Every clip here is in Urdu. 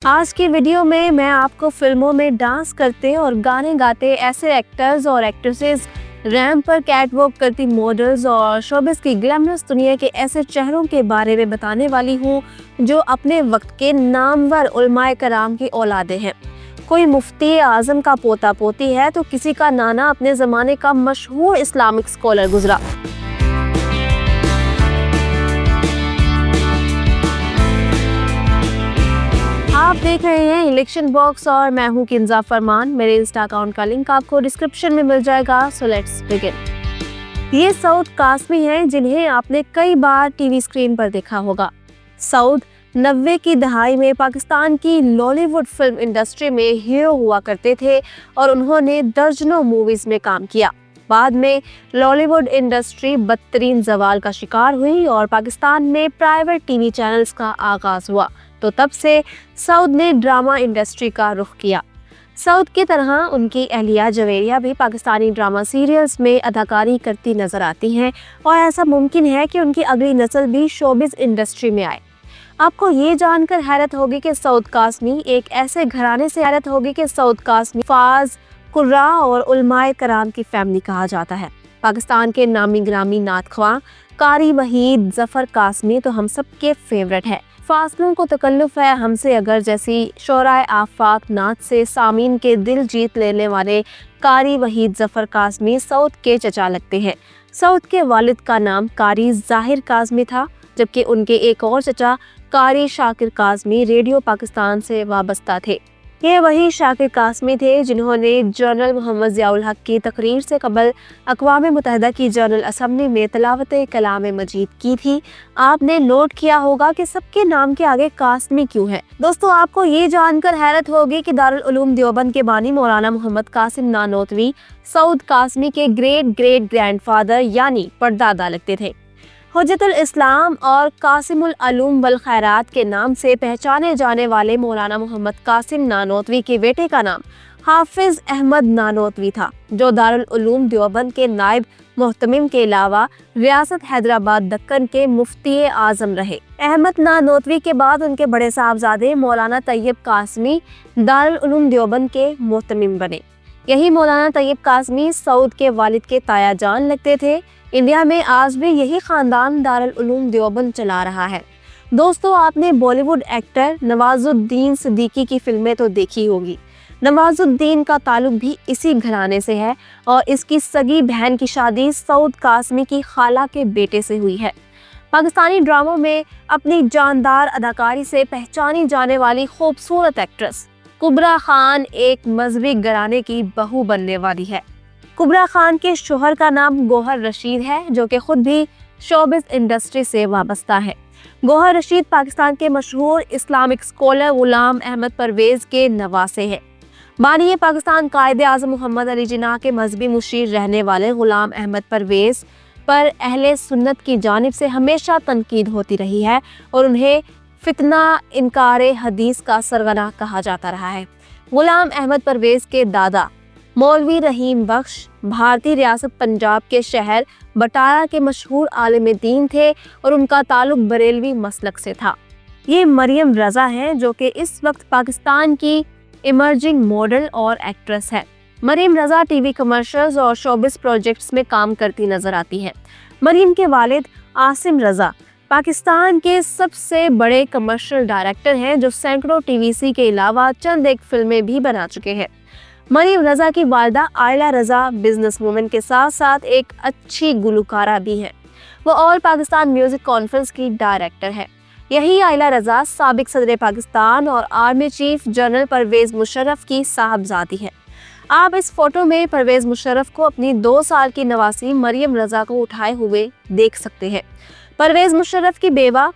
آج کی ویڈیو میں آپ کو فلموں میں ڈانس کرتے اور گانے گاتے ایسے ایکٹرز اور ایکٹریسز، ریمپ پر کیٹ واک کرتی ماڈلز اور شوبز کی گلیمرس دنیا کے ایسے چہروں کے بارے میں بتانے والی ہوں جو اپنے وقت کے نامور علماء کرام کی اولادیں ہیں۔ کوئی مفتی اعظم کا پوتا پوتی ہے تو کسی کا نانا اپنے زمانے کا مشہور اسلامک اسکالر گزرا۔ آپ دیکھ رہے ہیں الیکشن باکس اور میں ہوں کنزا فرمان۔ میرے انسٹا اکاؤنٹ کا لنک آپ کو ڈسکرپشن میں مل جائے گا۔ So let's begin. یہ سعود قاسمی ہیں جنہیں آپ نے کئی بار ٹی وی اسکرین پر دیکھا ہوگا۔ سعود 90 کی دہائی میں پاکستان کی لالی ووڈ فلم انڈسٹری میں ہیرو ہوا کرتے تھے اور انہوں نے درجنوں موویز میں کام کیا۔ بعد میں لالی ووڈ انڈسٹری بدترین زوال کا شکار ہوئی اور پاکستان میں پرائیویٹ ٹی وی چینلز کا آغاز ہوا تو تب سے سعود نے ڈرامہ انڈسٹری کا رخ کیا۔ سعود کی طرح ان کی اہلیہ جویریہ بھی پاکستانی ڈرامہ سیریلز میں اداکاری کرتی نظر آتی ہیں اور ایسا ممکن ہے کہ ان کی اگلی نسل بھی شوبز انڈسٹری میں آئے۔ آپ کو یہ جان کر حیرت ہوگی کہ سعود قاسمی ایک ایسے گھرانے سے سعود قاسمی فاز، قراء اور علماء کرام کی فیملی کہا جاتا ہے۔ پاکستان کے نامی گرامی نعت خواں قاری وحید ظفر قاسمی تو ہم سب کے فیورٹ ہے۔ فاصلوں کو تکلف ہے ہم سے اگر جیسی شعرائے آفاق نعت سے سامعین کے دل جیت لینے والے قاری وحید ظفر قاسمی سعود کے چچا لگتے ہیں۔ سعود کے والد کا نام قاری ظاہر قاسمی تھا، جبکہ ان کے ایک اور چچا قاری شاکر قاسمی ریڈیو پاکستان سے وابستہ تھے۔ یہ وہی شاکر قاسمی تھے جنہوں نے جنرل محمد ضیاء الحق کی تقریر سے قبل اقوام متحدہ کی جنرل اسمبلی میں تلاوت کلام مجید کی تھی۔ آپ نے نوٹ کیا ہوگا کہ سب کے نام کے آگے قاسمی کیوں ہے؟ دوستو، آپ کو یہ جان کر حیرت ہوگی کہ دارالعلوم دیوبند کے بانی مولانا محمد قاسم نانوتوی سعود قاسمی کے گریٹ گریٹ گرینڈ فادر یعنی پردادا لگتے تھے۔ حجت الاسلام اور قاسم العلوم والخیرات کے نام سے پہچانے جانے والے مولانا محمد قاسم نانوتوی کے بیٹے کا نام حافظ احمد نانوتوی تھا، جو دارالعلوم دیوبند کے نائب محتمم کے علاوہ ریاست حیدرآباد دکن کے مفتی اعظم رہے۔ احمد نانوتوی کے بعد ان کے بڑے صاحبزادے مولانا طیب قاسمی دارالعلوم دیوبند کے محتمم بنے۔ یہی مولانا طیب قاسمی سعود کے والد کے تایا جان لگتے تھے۔ انڈیا میں آج بھی یہی خاندان دارالعلوم دیوبند چلا رہا ہے۔ دوستو، آپ نے بالی ووڈ ایکٹر نواز الدین صدیقی کی فلمیں تو دیکھی ہوگی۔ نواز الدین کا تعلق بھی اسی گھرانے سے ہے اور اس کی سگی بہن کی شادی سعود قاسمی کی خالہ کے بیٹے سے ہوئی ہے۔ پاکستانی ڈراموں میں اپنی جاندار اداکاری سے پہچانی جانے والی خوبصورت ایکٹریس کبرا خان ایک مذہبی گھرانے کی بہو بننے والی ہے۔ کبرا خان کے شوہر کا نام گوہر رشید ہے، جو کہ خود بھی شوبز انڈسٹری سے وابستہ ہے۔ گوہر رشید پاکستان کے مشہور اسلامک اسکالر غلام احمد پرویز کے نواسے ہیں۔ بانی پاکستان قائد اعظم محمد علی جناح کے مذہبی مشیر رہنے والے غلام احمد پرویز پر اہل سنت کی جانب سے ہمیشہ تنقید ہوتی رہی ہے اور انہیں فتنہ انکار حدیث کا سرغنہ کہا جاتا رہا ہے۔ غلام احمد پرویز کے دادا مولوی رحیم بخش بھارتی ریاست پنجاب کے شہر بٹالہ کے مشہور عالم دین تھے اور ان کا تعلق بریلوی مسلک سے تھا۔ یہ مریم رضا ہیں جو کہ اس وقت پاکستان کی ایمرجنگ ماڈل اور ایکٹریس ہے۔ مریم رضا ٹی وی کمرشلز اور شوبز پروجیکٹس میں کام کرتی نظر آتی ہیں۔ مریم کے والد عاصم رضا پاکستان کے سب سے بڑے کمرشل ڈائریکٹر ہیں جو سینکڑوں ٹی وی سی کے علاوہ چند ایک فلمیں بھی بنا چکے ہیں۔ مریم رضا کی والدہ عائلہ رضا بزنس وومن کے ساتھ ساتھ ایک اچھی گلوکارہ بھی ہیں۔ وہ آل پاکستان میوزک کانفرنس کی ڈائریکٹر ہے۔ یہی عائلہ رضا سابق صدر پاکستان اور army chief general Pervez Musharraf کی صاحبزادی ہے۔ آپ اس فوٹو میں پرویز مشرف کو اپنی 2 سال کی نواسی مریم رضا کو اٹھائے ہوئے دیکھ سکتے ہیں۔ پرویز مشرف کی بیوہ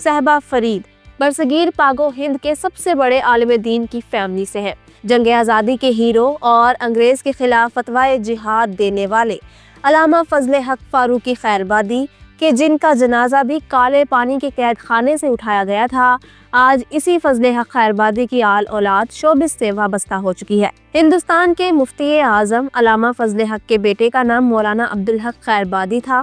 صہبا فرید برصغیر پاک و ہند کے سب سے بڑے عالم دین کی فیملی سے ہے۔ جنگ آزادی کے ہیرو اور انگریز کے خلاف فتویٰ جہاد دینے والے علامہ فضل حق فاروقی خیرآبادی کہ جن کا جنازہ بھی کالے پانی کے قید خانے سے اٹھایا گیا تھا، آج اسی فضل حق خیرآبادی کی آل اولاد شوبز سے وابستہ ہو چکی ہے۔ ہندوستان کے مفتی اعظم علامہ فضل حق کے بیٹے کا نام مولانا عبدالحق خیرآبادی تھا۔